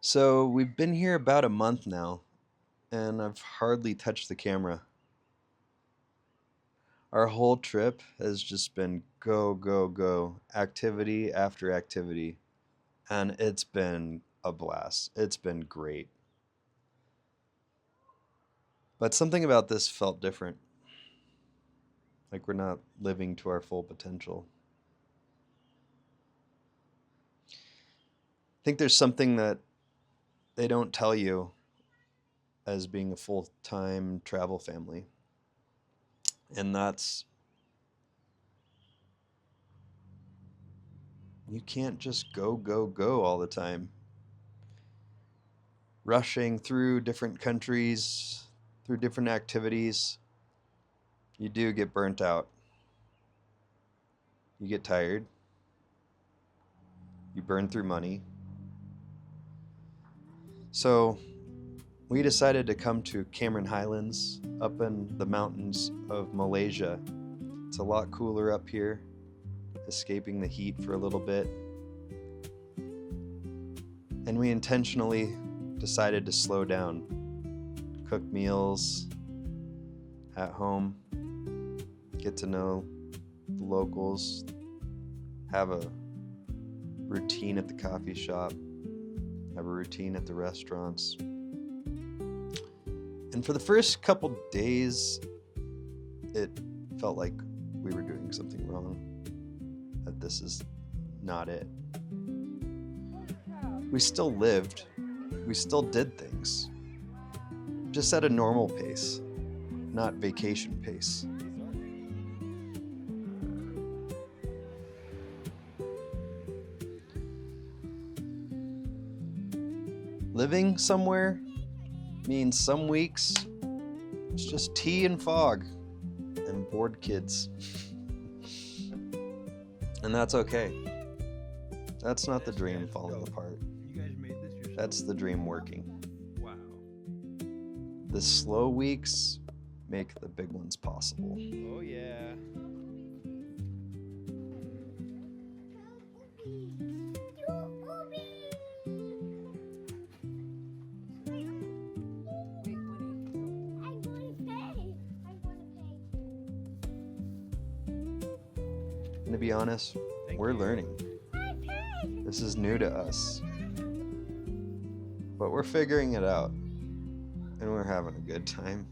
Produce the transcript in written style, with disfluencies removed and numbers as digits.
So we've been here about a month now, and I've hardly touched the camera. Our whole trip has just been go, go, go, activity after activity, and it's been a blast. It's been great. But something about this felt different, like we're not living to our full potential. I think there's something that they don't tell you as being a full-time travel family, and that's you can't just go, go, go all the time. Rushing through different countries, through different activities, you do get burnt out. You get tired. You burn through money. So we decided to come to Cameron Highlands up in the mountains of Malaysia. It's a lot cooler up here, escaping the heat for a little bit. And we intentionally decided to slow down, cook meals at home, get to know the locals, have a routine at the coffee shop, have a routine at the restaurants. And for the first couple days, it felt like we were doing something wrong, that this is not it. We still lived, we still did things, just at a normal pace, not vacation pace. Living somewhere means some weeks it's just tea and fog and bored kids. And that's okay. That's not the dream falling apart. That's the dream working. Wow. The slow weeks make the big ones possible. Oh yeah. And to be honest, we're learning. This is new to us. But we're figuring it out. And we're having a good time.